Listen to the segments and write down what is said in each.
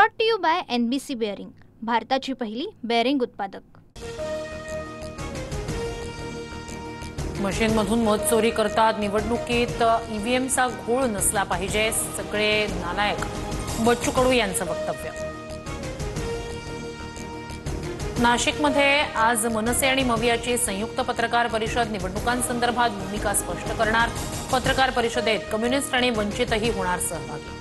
Brought to you by NBC bearing, भारताची पहिली bearing उत्पादक। मशीनमधून मत चोरी करतात, निवडणुकीत ईव्हीएमचा घोळ नसला पाहिजे, सगळे नालायक, बच्चू कडू यांचं वक्तव्य। नाशिकमध्ये आज मनसे आणि मवियाची संयुक्त पत्रकार परिषद, निवडणुकांसंदर्भात भूमिका स्पष्ट करणार। पत्रकार परिषदेत कम्युनिस्ट आणि वंचितही होणार सहभागी।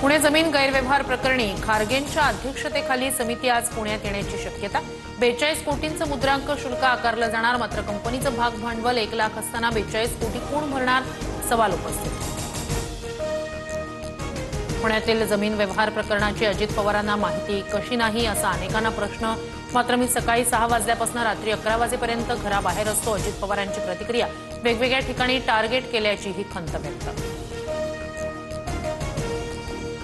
पुणे जमीन गैरव्यवहार प्रकरणी खारगेंच्या अध्यक्षतेखाली समिती आज पुण्यात येण्याची शक्यता। 42 कोटींचं मुद्रांक शुल्क आकारलं जाणार, मात्र कंपनीचं भाग भांडवल 1 लाख असताना 42 कोटी कोण भरणार, सवाल उपस्थित। पुण्यातील जमीन व्यवहार प्रकरणाची अजित पवारांना माहिती कशी नाही असा अनेकांना प्रश्न, मात्र मी सकाळी 6 वाजल्यापासून रात्री 11 वाजेपर्यंत घराबाहेर असतो, अजित पवारांची प्रतिक्रिया। वेगवेगळ्या ठिकाणी टार्गेट केल्याची ही खंत व्यक्त।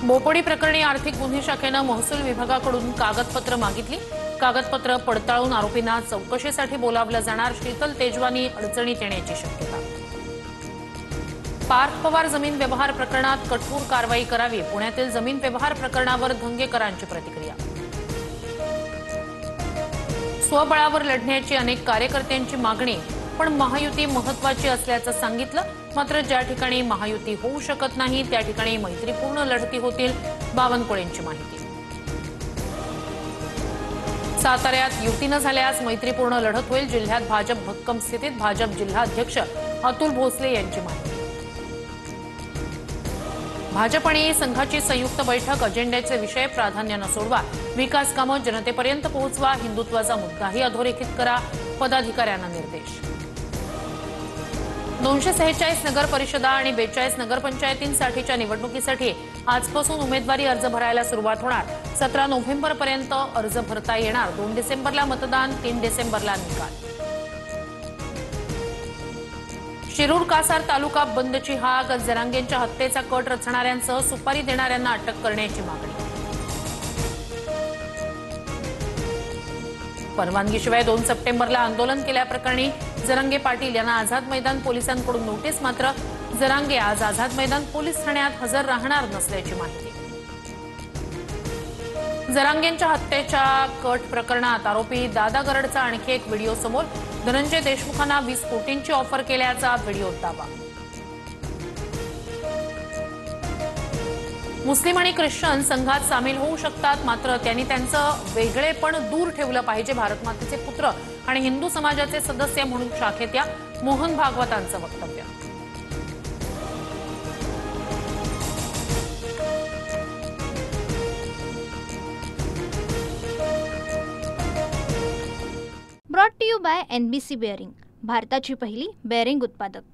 बोपोडी प्रकरणी आर्थिक गुन्हे शाखेनं महसूल विभागाकडून कागदपत्र मागितली। कागदपत्र पडताळून आरोपींना चौकशीसाठी बोलावलं जाणार। शीतल तेजवानी अडचणीत येण्याची शक्यता। पार्थ पवार जमीन व्यवहार प्रकरणात कठोर कारवाई करावी, पुण्यातील जमीन व्यवहार प्रकरणावर धंगेकरांची प्रतिक्रिया। स्वबळावर लढण्याची अनेक कार्यकर्त्यांची मागणी, पण महायुती महत्वाची असल्याचं सांगितलं। मात्र ज्या ठिकाणी महायुती होऊ शकत नाही त्या ठिकाणी मैत्रीपूर्ण लढती होतील, बावनकुळेंची माहिती। साताऱ्यात युती न झाल्यास मैत्रीपूर्ण लढत होईल, जिल्ह्यात भाजप भक्कम स्थितीत, भाजप जिल्हाध्यक्ष अतुल भोसले यांची माहिती। भाजप आणि संघाची संयुक्त बैठक, अजेंड्याचे विषय प्राधान्यानं सोडवा, विकास कामं जनतेपर्यंत पोहोचवा, हिंदुत्वाचा मुद्दाही अधोरेखित करा, पदाधिकाऱ्यांना निर्देश। 246 नगर परिषदा आणि 42 नगरपंचायतींसाठीच्या निवडणुकीसाठी आजपासून उमेदवारी अर्ज भरायला सुरुवात होणार। 17 नोव्हेंबरपर्यंत अर्ज भरता येणार। 2 डिसेंबरला मतदान, 3 डिसेंबरला निकाल। शिरूर कासार तालुका बंदची हाक, जरांगेंच्या हत्येचा कट रचणाऱ्यांसह सुपारी देणाऱ्यांना अटक करण्याची मागणी। परवानगीशिवाय 2 सप्टेंबरला आंदोलन केल्याप्रकरणी जरांगे पाटील यांना आझाद मैदान पोलिसांकडून नोटीस, मात्र जरांगे आज आझाद मैदान पोलीस ठाण्यात हजर राहणार नसल्याची माहिती। जरांगेंच्या हत्येच्या कट प्रकरणात आरोपी दादा गरडचा आणखी एक व्हिडिओ समोर, धनंजय देशमुखांना 20 कोटींची ऑफर केल्याचा व्हिडिओत दावा। मुस्लिम आणि ख्रिश्चन संघात सामील होऊ शकतात, मात्र त्यांनी त्यांचं वेगळेपण दूर ठेवलं पाहिजे, भारतमातेचे पुत्र आणि हिंदू समाजाचे सदस्य म्हणून शाखेत या, मोहन भागवतांचं वक्तव्य। Brought to you by NBC bearing, भारताची पहिली बेअरिंग उत्पादक।